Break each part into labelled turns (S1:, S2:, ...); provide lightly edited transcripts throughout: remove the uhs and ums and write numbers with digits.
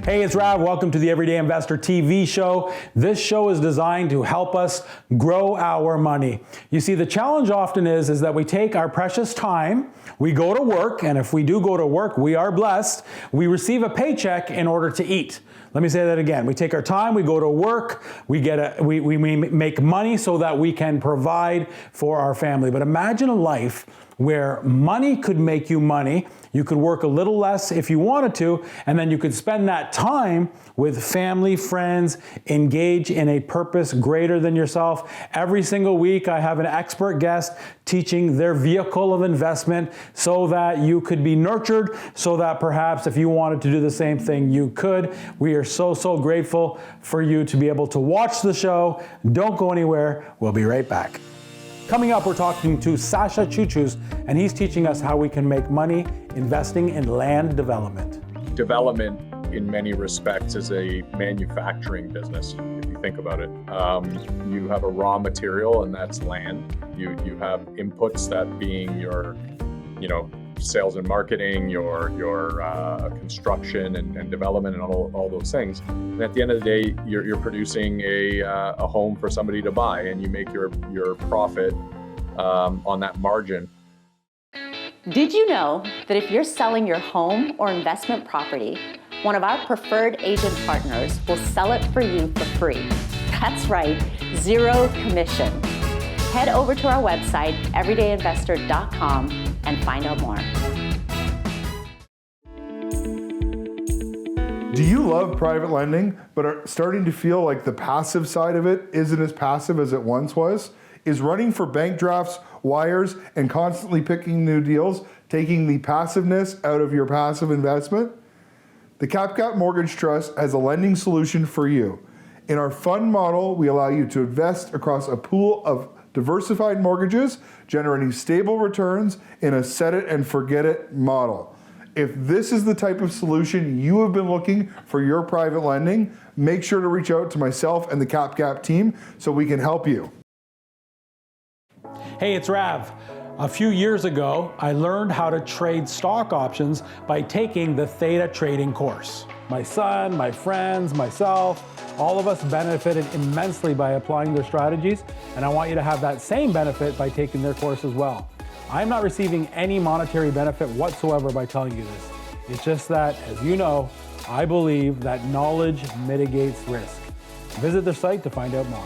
S1: Hey, it's Rav. Welcome to the Everyday Investor TV show. This show is designed to help us grow our money. You see, the challenge often is that we take our precious time, we go to work, and if we do go to work, we are blessed. We receive a paycheck in order to eat. Let me say that again. We take our time, we go to work, we make money so that we can provide for our family. But imagine a life where money could make you money. You could work a little less if you wanted to, and then you could spend that time with family, friends, engage in a purpose greater than yourself. Every single week, I have an expert guest teaching their vehicle of investment so that you could be nurtured, so that perhaps if you wanted to do the same thing, you could. We are so grateful for you to be able to watch the show. Don't go anywhere. We'll be right back. Coming up, we're talking to Sasha Cucuz, and he's teaching us how we can make money investing in land development.
S2: Development, in many respects, is a manufacturing business, if you think about it. You have a raw material, and that's land. You have inputs, that being your, sales and marketing, your construction and development, and all those things. And at the end of the day, you're producing a home for somebody to buy, and you make your profit on that margin.
S3: Did you know that if you're selling your home or investment property, one of our preferred agent partners will sell it for you for free? That's right, zero commission. Head over to our website, everydayinvestor.com, and find out more.
S4: Do you love private lending, but are starting to feel like the passive side of it isn't as passive as it once was? Is running for bank drafts, wires, and constantly picking new deals taking the passiveness out of your passive investment? The CapCap Mortgage Trust has a lending solution for you. In our fund model, we allow you to invest across a pool of diversified mortgages, generating stable returns in a set it and forget it model. If this is the type of solution you have been looking for your private lending, make sure to reach out to myself and the CapCap team so we can help you.
S1: Hey, it's Rav. A few years ago, I learned how to trade stock options by taking the Theta trading course. My son, my friends, myself, all of us benefited immensely by applying their strategies, and I want you to have that same benefit by taking their course as well. I'm not receiving any monetary benefit whatsoever by telling you this. It's just that, as you know, I believe that knowledge mitigates risk. Visit their site to find out more.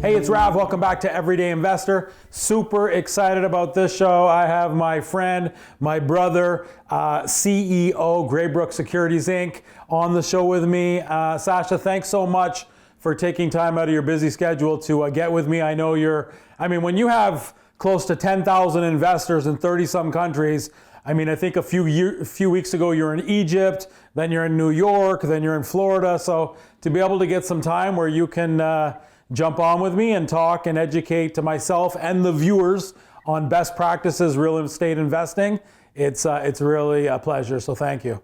S1: Hey, it's Rav. Welcome back to Everyday Investor. Super excited about this show. I have my friend, my brother, CEO, Greybrook Securities Inc. on the show with me. Sasha, thanks so much for taking time out of your busy schedule to get with me. I know when you have close to 10,000 investors in 30-some countries, I think a few weeks ago you were in Egypt, then you're in New York, then you're in Florida. So to be able to get some time where you can jump on with me and talk and educate to myself and the viewers on best practices real estate investing, it's really a pleasure. So thank you.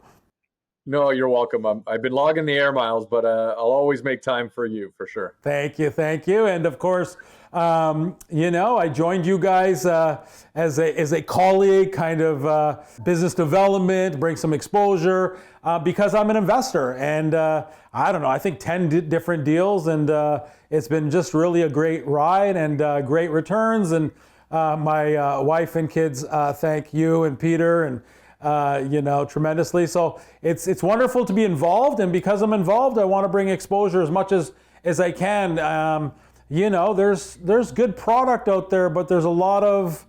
S2: No, you're welcome. I've been logging the air miles, but I'll always make time for you, for sure.
S1: Thank you. And of course, I joined you guys as a colleague, kind of business development, bring some exposure, because I'm an investor. And I think 10 different deals, and it's been just really a great ride and great returns. And my wife and kids thank you and Peter and tremendously. So it's wonderful to be involved, and because I'm involved, I want to bring exposure as much as I can. There's good product out there, but there's a lot of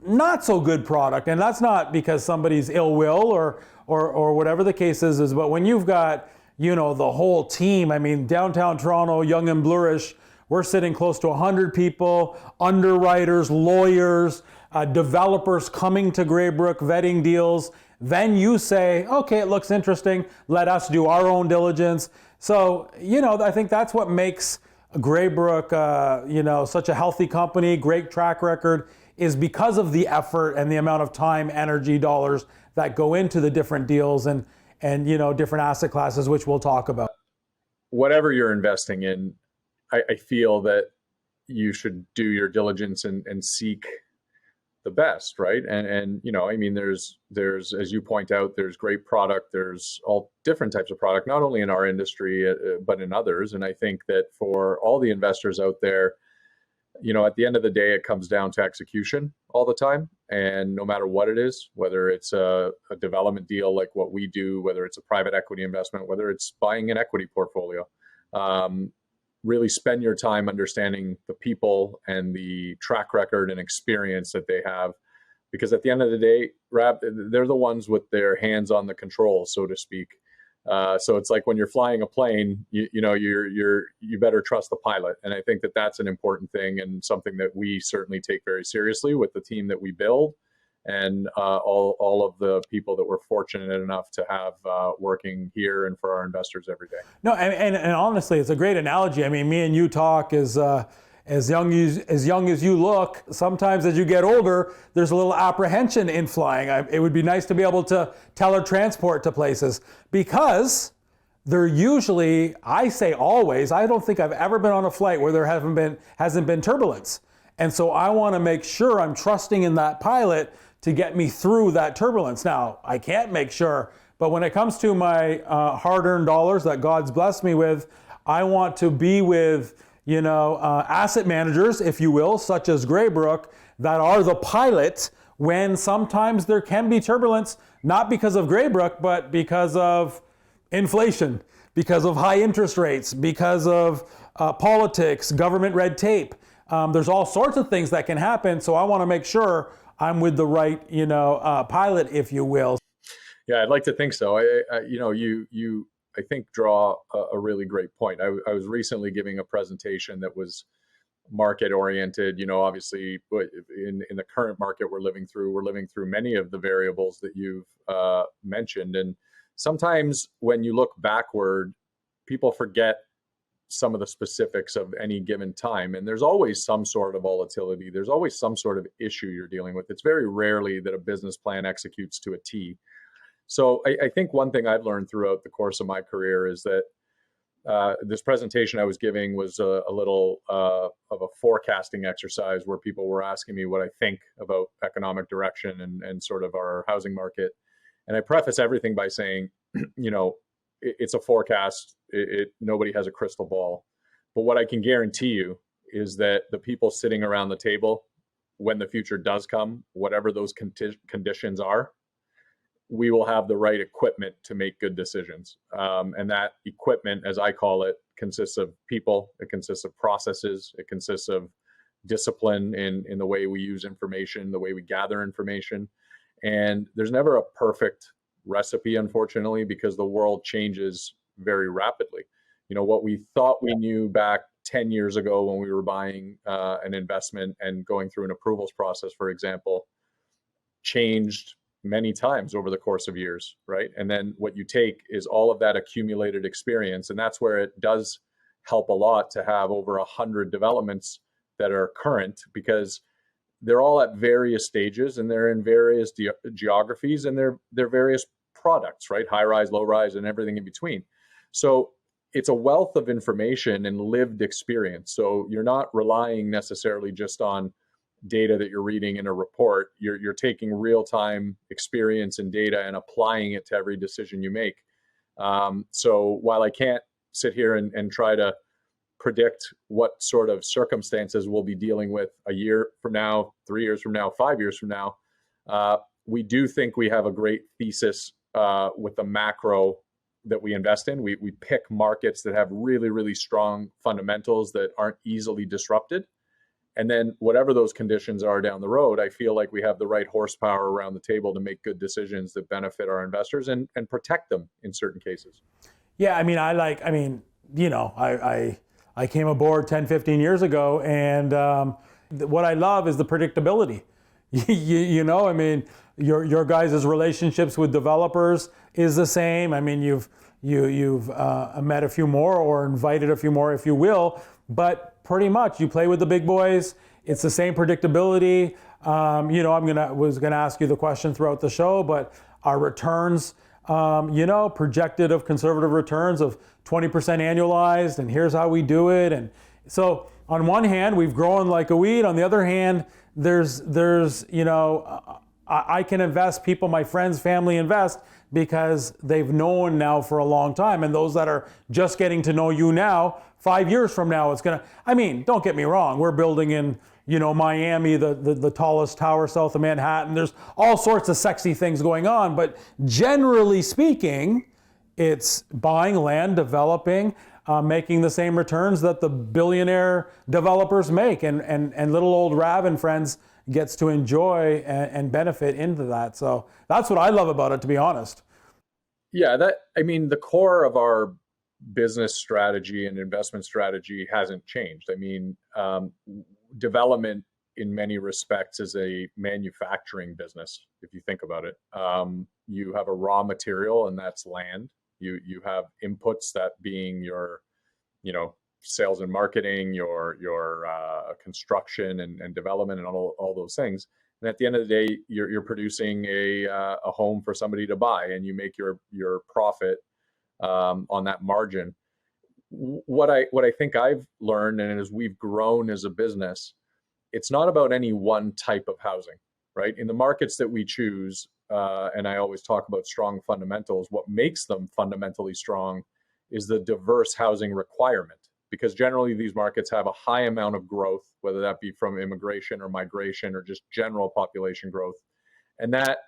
S1: not so good product, and that's not because somebody's ill will or whatever the case is. But when you've got the whole team, downtown Toronto, young and flourish, we're sitting close to 100 people, underwriters, lawyers, developers coming to Greybrook, vetting deals. Then you say, okay, it looks interesting. Let us do our own diligence. So, I think that's what makes Greybrook, such a healthy company, great track record, is because of the effort and the amount of time, energy, dollars that go into the different deals and different asset classes, which we'll talk about.
S2: Whatever you're investing in, I feel that you should do your diligence and seek the best, right? And I mean, there's as you point out, there's great product, there's all different types of product, not only in our industry but in others. And I think that for all the investors out there, at the end of the day, it comes down to execution all the time. And no matter what it is, whether it's a development deal like what we do, whether it's a private equity investment, whether it's buying an equity portfolio, really spend your time understanding the people and the track record and experience that they have. Because at the end of the day, they're the ones with their hands on the controls, so to speak. So it's like when you're flying a plane, you better trust the pilot. And I think that that's an important thing and something that we certainly take very seriously with the team that we build and all of the people that we're fortunate enough to have working here and for our investors every day.
S1: No, and honestly, it's a great analogy. I mean, me and you talk as young as you look. Sometimes as you get older, there's a little apprehension in flying. It would be nice to be able to teletransport to places because they're usually, I say always, I don't think I've ever been on a flight where there hasn't been turbulence. And so I want to make sure I'm trusting in that pilot to get me through that turbulence. Now, I can't make sure, but when it comes to my hard-earned dollars that God's blessed me with, I want to be with asset managers, if you will, such as Graybrook, that are the pilot when sometimes there can be turbulence, not because of Graybrook, but because of inflation, because of high interest rates, because of politics, government red tape. There's all sorts of things that can happen. So I want to make sure I'm with the right, pilot, if you will.
S2: Yeah, I'd like to think so. You I think draw a really great point. I was recently giving a presentation that was market oriented. Obviously in the current market we're living through many of the variables that you've mentioned. And sometimes when you look backward, people forget some of the specifics of any given time. And there's always some sort of volatility. There's always some sort of issue you're dealing with. It's very rarely that a business plan executes to a T. So I think one thing I've learned throughout the course of my career is that this presentation I was giving was a little of a forecasting exercise where people were asking me what I think about economic direction and sort of our housing market. And I preface everything by saying, it's a forecast. Nobody has a crystal ball. But what I can guarantee you is that the people sitting around the table, when the future does come, whatever those conditions are, we will have the right equipment to make good decisions. And that equipment, as I call it, consists of people, it consists of processes, it consists of discipline in the way we use information, the way we gather information. And there's never a perfect recipe, unfortunately, because the world changes very rapidly. What we thought we knew back 10 years ago when we were buying an investment and going through an approvals process, for example, changed many times over the course of years, right? And then what you take is all of that accumulated experience. And that's where it does help a lot to have over 100 developments that are current, because they're all at various stages and they're in various geographies and they're various products, right? High rise, low rise, and everything in between. So it's a wealth of information and lived experience. So you're not relying necessarily just on data that you're reading in a report. You're taking real-time experience and data and applying it to every decision you make. So while I can't sit here and try to predict what sort of circumstances we'll be dealing with a year from now, 3 years from now, 5 years from now, we do think we have a great thesis with the macro that we invest in. We pick markets that have really, really strong fundamentals that aren't easily disrupted. And then whatever those conditions are down the road, I feel like we have the right horsepower around the table to make good decisions that benefit our investors and protect them in certain cases.
S1: Yeah, I came aboard 10, 15 years ago, and what I love is the predictability. Your guys' relationships with developers is the same. I mean, you've met a few more or invited a few more, if you will, but pretty much you play with the big boys. It's the same predictability. Was gonna ask you the question throughout the show, but our returns, projected of conservative returns of 20% annualized, and here's how we do it. And so on one hand, we've grown like a weed. On the other hand, there's I can invest, people, my friends, family invest because they've known now for a long time. And those that are just getting to know you now, 5 years from now, it's gonna, I mean, don't get me wrong, we're building in, Miami, the tallest tower south of Manhattan. There's all sorts of sexy things going on, but generally speaking, it's buying land, developing, making the same returns that the billionaire developers make, and little old Rav and friends gets to enjoy and benefit into that. So that's what I love about it, to be honest.
S2: Yeah, the core of our business strategy and investment strategy hasn't changed. Development in many respects is a manufacturing business. If you think about it, you have a raw material, and that's land. You have inputs, that being your, sales and marketing, your construction and development, and all those things. And at the end of the day, you're producing a home for somebody to buy, and you make your profit on that margin. What I think I've learned, and as we've grown as a business, it's not about any one type of housing, right? In the markets that we choose, and I always talk about strong fundamentals, what makes them fundamentally strong is the diverse housing requirement. Because generally these markets have a high amount of growth, whether that be from immigration or migration or just general population growth. And that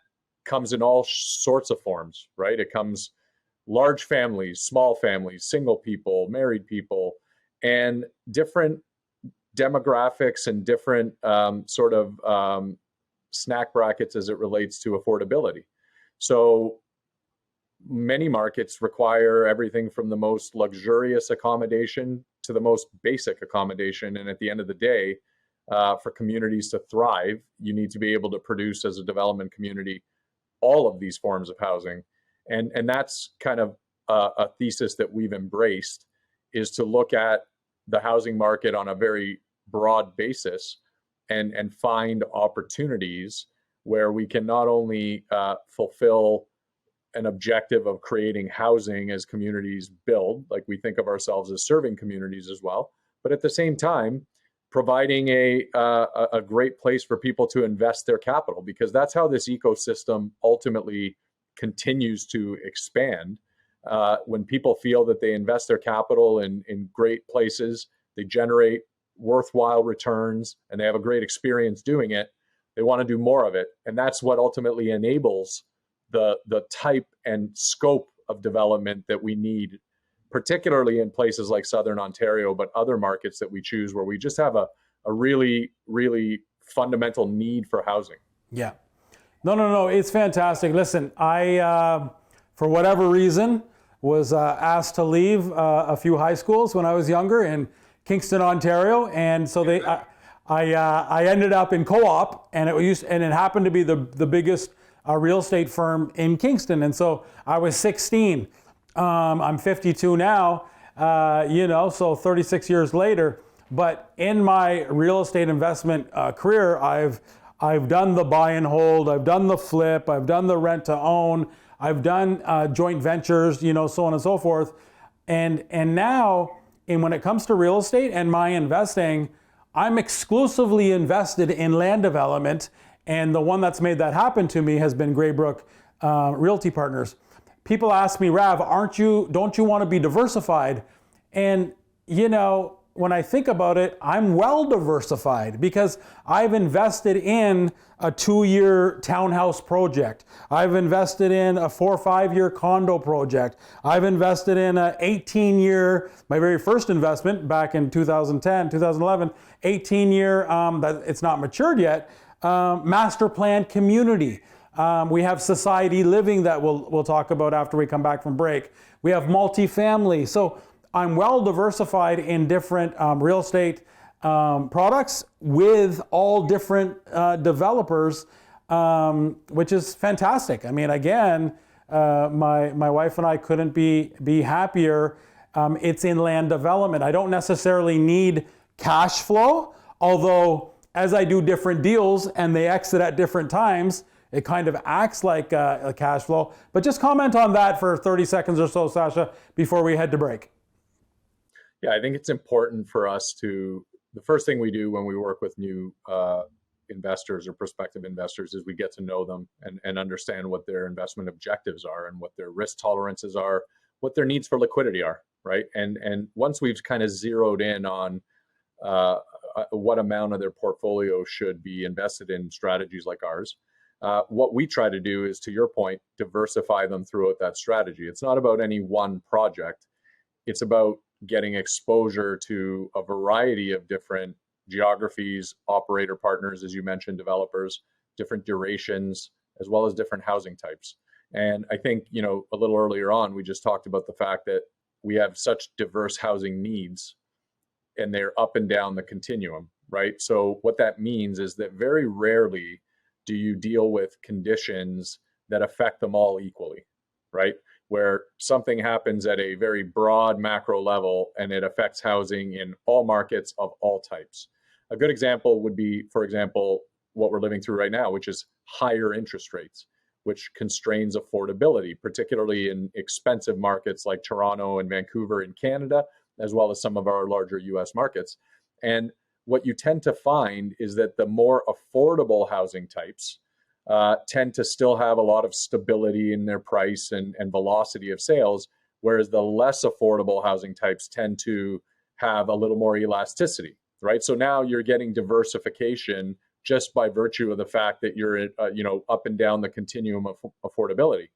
S2: comes in all sorts of forms, right? It comes large families, small families, single people, married people, and different demographics and different snack brackets as it relates to affordability. So many markets require everything from the most luxurious accommodation to the most basic accommodation. And at the end of the day, for communities to thrive, you need to be able to produce, as a development community, all of these forms of housing. And that's kind of a thesis that we've embraced, is to look at the housing market on a very broad basis and find opportunities where we can not only fulfill an objective of creating housing as communities build, like we think of ourselves as serving communities as well, but at the same time, providing a great place for people to invest their capital, because that's how this ecosystem ultimately continues to expand. When people feel that they invest their capital in great places, they generate worthwhile returns, and they have a great experience doing it, they want to do more of it. And that's what ultimately enables the type and scope of development that we need, particularly in places like Southern Ontario, but other markets that we choose where we just have a really, really fundamental need for housing.
S1: Yeah. No, it's fantastic. Listen, I, for whatever reason, was asked to leave a few high schools when I was younger in Kingston, Ontario. And so I ended up in Co-op, and it happened to be the biggest real estate firm in Kingston. And so I was 16. I'm 52 now, so 36 years later. But in my real estate investment career, I've done the buy and hold, I've done the flip, I've done the rent to own, I've done joint ventures, so on and so forth. And now, when it comes to real estate and my investing, I'm exclusively invested in land development. And the one that's made that happen to me has been Graybrook Realty Partners. People ask me, Rav, don't you want to be diversified? And, when I think about it, I'm well diversified because I've invested in a 2-year townhouse project. I've invested in a 4 or 5 year condo project. I've invested in a 18-year, my very first investment back in 2010, 2011, 18-year, it's not matured yet, master plan community. We have society living that we'll talk about after we come back from break. We have multifamily. So I'm well diversified in different real estate products with all different developers, which is fantastic. Again, my wife and I couldn't be happier. It's in land development. I don't necessarily need cash flow, although as I do different deals and they exit at different times, it kind of acts like a cash flow. But just comment on that for 30 seconds or so, Sasha, before we head to break.
S2: Yeah, I think it's important for us the first thing we do when we work with new investors or prospective investors is we get to know them and understand what their investment objectives are and what their risk tolerances are, what their needs for liquidity are, right? And once we've kind of zeroed in on what amount of their portfolio should be invested in strategies like ours, what we try to do is, to your point, diversify them throughout that strategy. It's not about any one project. It's about getting exposure to a variety of different geographies, operator partners, as you mentioned, developers, different durations, as well as different housing types. And I think, a little earlier on, we just talked about the fact that we have such diverse housing needs and they're up and down the continuum, right? So what that means is that very rarely do you deal with conditions that affect them all equally, right? Where something happens at a very broad macro level and it affects housing in all markets of all types. A good example would be, for example, what we're living through right now, which is higher interest rates, which constrains affordability, particularly in expensive markets like Toronto and Vancouver in Canada, as well as some of our larger US markets. And what you tend to find is that the more affordable housing types tend to still have a lot of stability in their price and velocity of sales, whereas the less affordable housing types tend to have a little more elasticity, right? So now you're getting diversification just by virtue of the fact that you're up and down the continuum of affordability.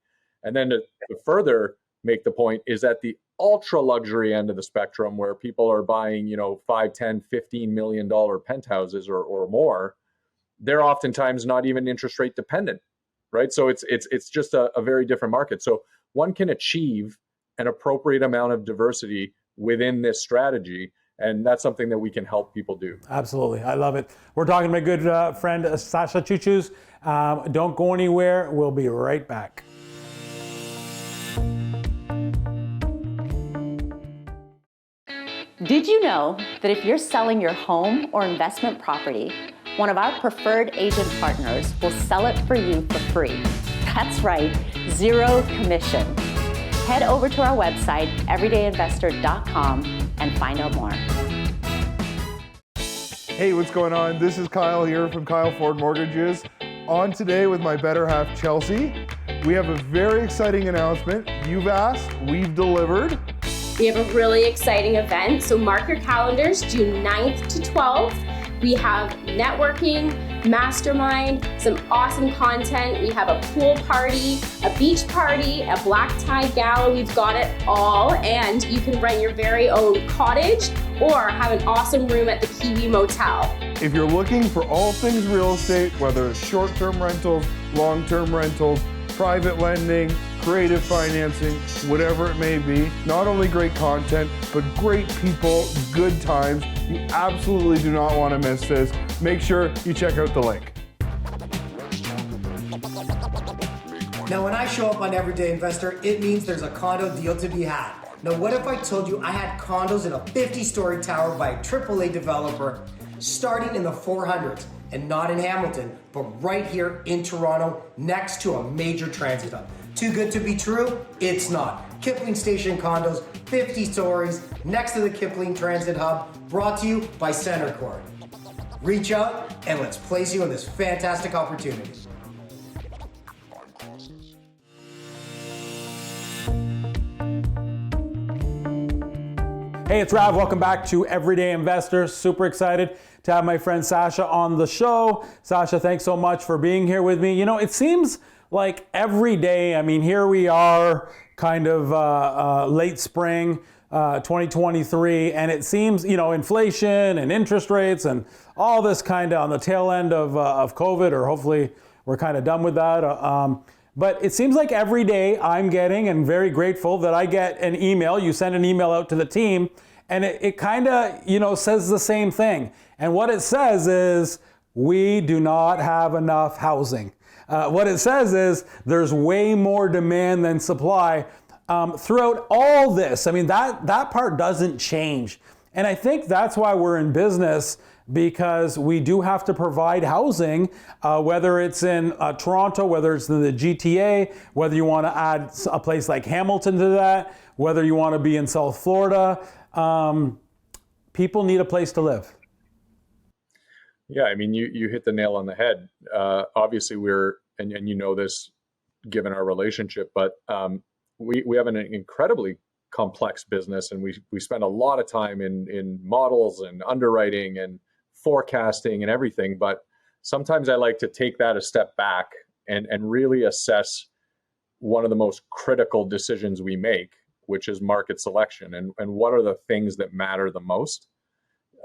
S2: And then to further make the point is at the ultra luxury end of the spectrum, where people are buying, $5, $10, $15 million penthouses or more, they're oftentimes not even interest rate dependent, right? So it's just a very different market. So one can achieve an appropriate amount of diversity within this strategy, and that's something that we can help people do.
S1: Absolutely. I love it. We're talking to my good friend, Sasha Cucuz. Don't go anywhere. We'll be right back.
S3: Did you know that if you're selling your home or investment property, one of our preferred agent partners will sell it for you for free? That's right, zero commission. Head over to our website, everydayinvestor.com, and find out more.
S4: Hey, what's going on? This is Kyle here from Kyle Ford Mortgages. On today with my better half, Chelsea. We have a very exciting announcement. You've asked, we've delivered.
S5: We have a really exciting event, so mark your calendars, June 9th to 12th. We have networking, mastermind, some awesome content. We have a pool party, a beach party, a black tie gala. We've got it all, and you can rent your very own cottage or have an awesome room at the Kiwi Motel.
S4: If you're looking for all things real estate, whether it's short-term rentals, long-term rentals, private lending, creative financing, whatever it may be, not only great content, but great people, good times. You absolutely do not want to miss this. Make sure you check out the link.
S6: Now, when I show up on Everyday Investor, it means there's a condo deal to be had. Now, what if I told you I had condos in a 50-story tower by a AAA developer starting in the 400s, and not in Hamilton, but right here in Toronto, next to a major transit hub? Too good to be true? It's not. Kipling Station Condos, 50 stories, next to the Kipling Transit Hub, brought to you by CentreCore. Reach out and let's place you in this fantastic opportunity.
S1: Hey, it's Rav. Welcome back to Everyday Investor. Super excited to have my friend Sasha on the show. Sasha, thanks so much for being here with me. It seems like every day, here we are kind of late spring 2023, and it seems, inflation and interest rates and all this kind of on the tail end of COVID, or hopefully we're kind of done with that. But it seems like every day I'm getting, and very grateful that I get an email. You send an email out to the team, and it kind of, says the same thing. And what it says is, we do not have enough housing. What it says is, there's way more demand than supply throughout all this. That part doesn't change. And I think that's why we're in business, because we do have to provide housing, whether it's in Toronto, whether it's in the GTA, whether you want to add a place like Hamilton to that, whether you want to be in South Florida. People need a place to live.
S2: Yeah, I mean, you hit the nail on the head. Obviously, and you know this given our relationship, but we have an incredibly complex business, and we spend a lot of time in models and underwriting and forecasting and everything. But sometimes I like to take that a step back and really assess one of the most critical decisions we make, which is market selection, and what are the things that matter the most.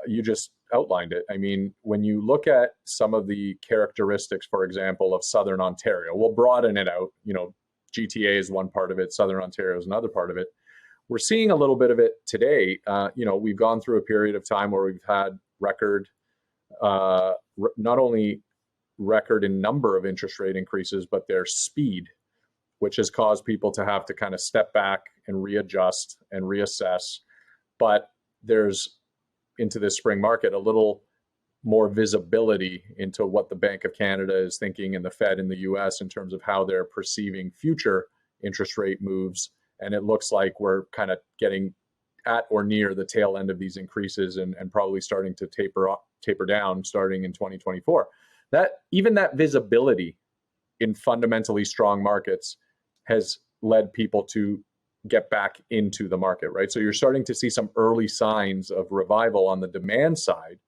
S2: You just outlined it. I mean, when you look at some of the characteristics, for example, of Southern Ontario, we'll broaden it out. You know, GTA is one part of it, Southern Ontario is another part of it. We're seeing a little bit of it today. You know, we've gone through a period of time where we've had record, not only record in number of interest rate increases, but their speed, which has caused people to have to kind of step back and readjust and reassess. But there's, into this spring market, a little more visibility into what the Bank of Canada is thinking and the Fed in the US in terms of how they're perceiving future interest rate moves. And it looks like we're kind of getting at or near the tail end of these increases and probably starting to taper down starting in 2024. That visibility in fundamentally strong markets has led people to get back into the market, right? So you're starting to see some early signs of revival on the demand side,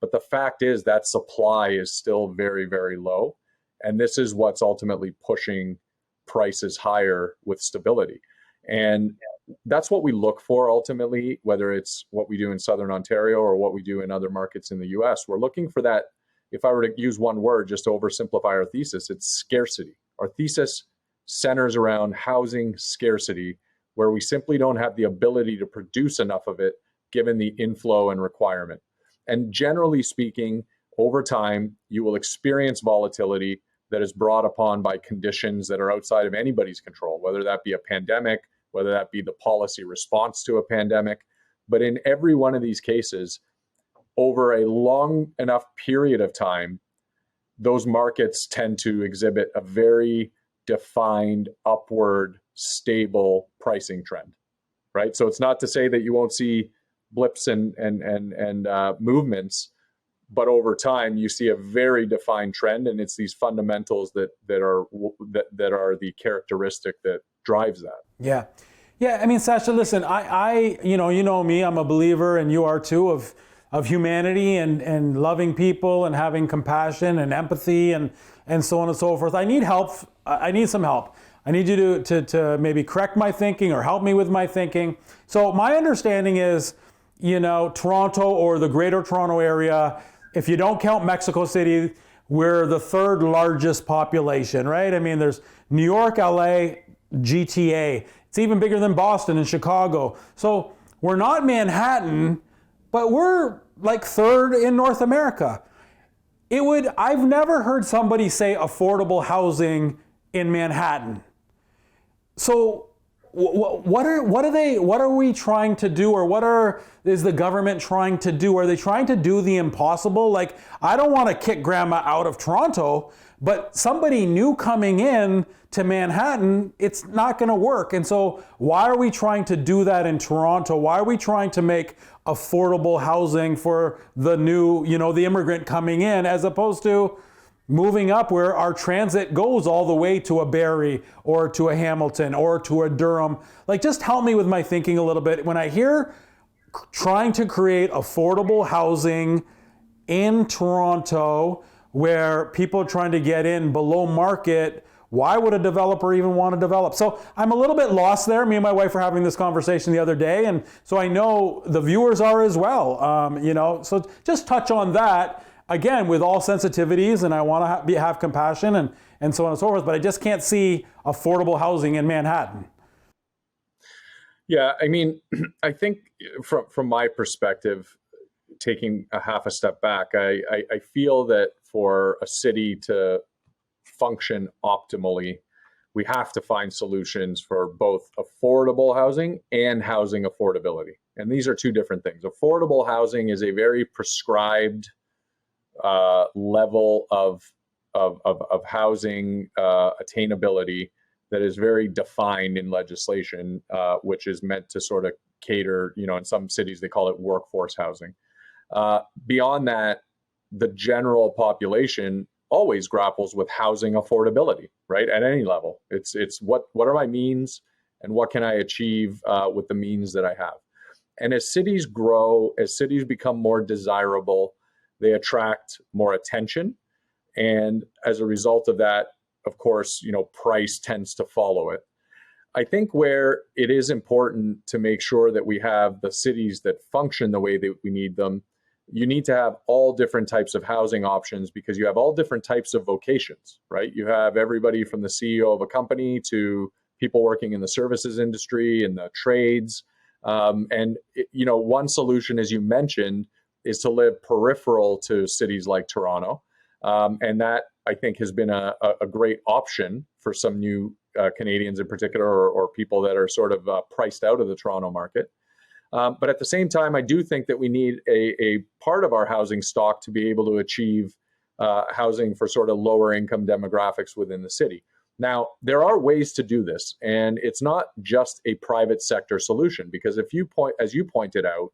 S2: but the fact is that supply is still very, very low. And this is what's ultimately pushing prices higher with stability. And that's what we look for ultimately, whether it's what we do in Southern Ontario or what we do in other markets in the US. We're looking for that. If I were to use one word just to oversimplify our thesis, it's scarcity. Our thesis centers around housing scarcity, where we simply don't have the ability to produce enough of it given the inflow and requirement. And generally speaking, over time, you will experience volatility that is brought upon by conditions that are outside of anybody's control, whether that be a pandemic, whether that be the policy response to a pandemic. But in every one of these cases, over a long enough period of time, those markets tend to exhibit a very defined upward stable pricing trend, right? So it's not to say that you won't see blips and movements, but over time you see a very defined trend, and it's these fundamentals that are the characteristic that drives that.
S1: Yeah. I mean, Sasha, listen, I you know me, I'm a believer, and you are too, of humanity and loving people and having compassion and empathy and so on and so forth. I need help. I need some help. I need you to maybe correct my thinking or help me with my thinking. So my understanding is, Toronto or the Greater Toronto Area, if you don't count Mexico City, we're the third largest population, right? I mean, there's New York, LA, GTA. It's even bigger than Boston and Chicago. So we're not Manhattan, but we're like third in North America. I've never heard somebody say affordable housing in Manhattan. So what are we trying to do, or is the government trying to do? Are they trying to do the impossible? Like, I don't want to kick grandma out of Toronto, but somebody new coming in to Manhattan, it's not going to work. And so why are we trying to do that in Toronto? Why are we trying to make affordable housing for the new, the immigrant coming in, as opposed to moving up where our transit goes all the way to a Barrie or to a Hamilton or to a Durham? Like, just help me with my thinking a little bit. When I hear trying to create affordable housing in Toronto where people are trying to get in below market, why would a developer even want to develop? So I'm a little bit lost there. Me and my wife were having this conversation the other day, and so I know the viewers are as well. So just touch on that. Again, with all sensitivities, and I want to have compassion and so on and so forth, but I just can't see affordable housing in Manhattan.
S2: Yeah, I mean, I think from my perspective, taking a half a step back, I feel that for a city to function optimally, we have to find solutions for both affordable housing and housing affordability. And these are two different things. Affordable housing is a very prescribed level of housing attainability that is very defined in legislation, which is meant to sort of cater, in some cities they call it workforce housing. Beyond that, the general population always grapples with housing affordability, right? At any level. It's what are my means and what can I achieve with the means that I have? And as cities grow, as cities become more desirable, they attract more attention. And as a result of that, of course, price tends to follow it. I think where it is important to make sure that we have the cities that function the way that we need them, you need to have all different types of housing options because you have all different types of vocations, right? You have everybody from the CEO of a company to people working in the services industry and the trades. One solution, as you mentioned, is to live peripheral to cities like Toronto. And that, I think, has been a great option for some new Canadians in particular, or people that are sort of priced out of the Toronto market. But at the same time, I do think that we need a part of our housing stock to be able to achieve housing for sort of lower income demographics within the city. Now, there are ways to do this, and it's not just a private sector solution, because as you pointed out,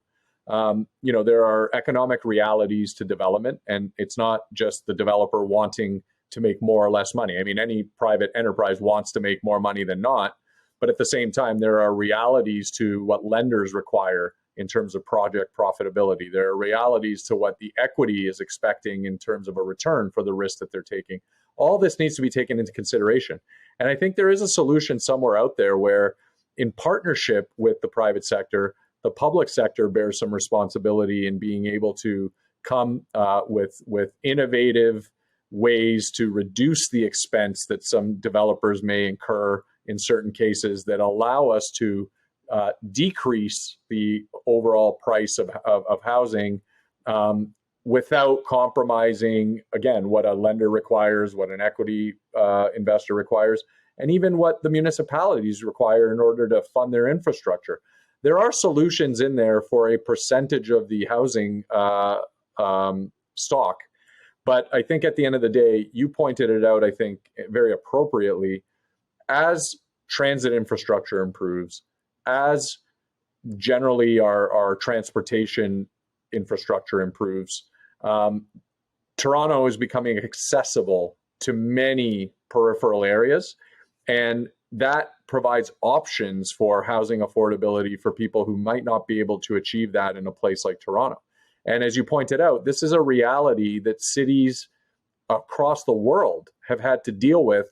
S2: there are economic realities to development, and it's not just the developer wanting to make more or less money. I mean, any private enterprise wants to make more money than not, but at the same time, there are realities to what lenders require in terms of project profitability. There are realities to what the equity is expecting in terms of a return for the risk that they're taking. All this needs to be taken into consideration. And I think there is a solution somewhere out there where, in partnership with the private sector, the public sector bears some responsibility in being able to come with innovative ways to reduce the expense that some developers may incur in certain cases that allow us to decrease the overall price of housing without compromising, again, what a lender requires, what an equity investor requires, and even what the municipalities require in order to fund their infrastructure. There are solutions in there for a percentage of the housing stock. But I think at the end of the day, you pointed it out, I think, very appropriately. As transit infrastructure improves, as generally our transportation infrastructure improves, Toronto is becoming accessible to many peripheral areas. And that provides options for housing affordability for people who might not be able to achieve that in a place like Toronto. And as you pointed out, this is a reality that cities across the world have had to deal with.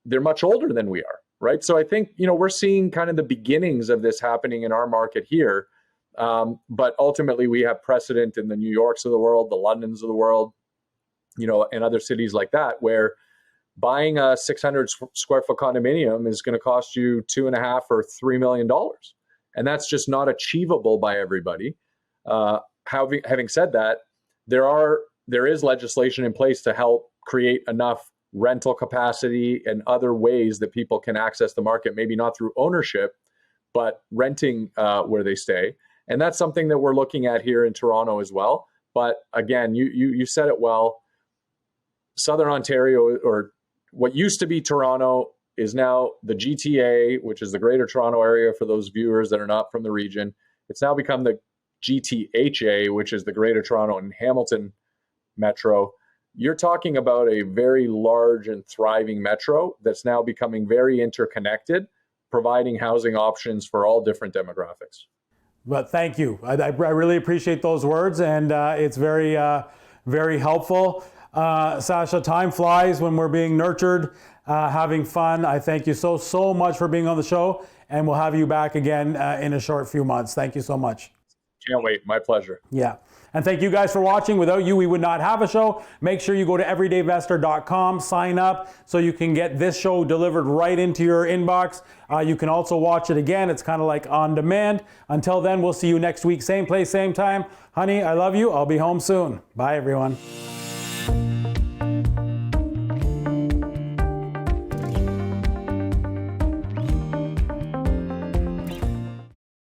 S2: They're much older than we are, right? So I think, we're seeing kind of the beginnings of this happening in our market here. But ultimately, we have precedent in the New Yorks of the world, the Londons of the world, and other cities like that, where buying a 600 square foot condominium is going to cost you $2.5 or $3 million. And that's just not achievable by everybody. Having said that, there is legislation in place to help create enough rental capacity and other ways that people can access the market, maybe not through ownership, but renting where they stay. And that's something that we're looking at here in Toronto as well. But again, you said it well. Southern Ontario, or what used to be Toronto, is now the GTA, which is the Greater Toronto Area for those viewers that are not from the region. It's now become the GTHA, which is the Greater Toronto and Hamilton Metro. You're talking about a very large and thriving metro that's now becoming very interconnected, providing housing options for all different demographics.
S1: But thank you. I really appreciate those words, and it's very, very helpful. Sasha, time flies when we're being nurtured, having fun. I thank you so much for being on the show, and we'll have you back again in a short few months. Thank you so much.
S2: Can't wait. My pleasure.
S1: Yeah. And thank you guys for watching. Without you, we would not have a show. Make sure you go to everydayinvestor.com, sign up so you can get this show delivered right into your inbox. You can also watch it again. It's kind of like on demand. Until then, we'll see you next week. Same place, same time. Honey, I love you. I'll be home soon. Bye, everyone.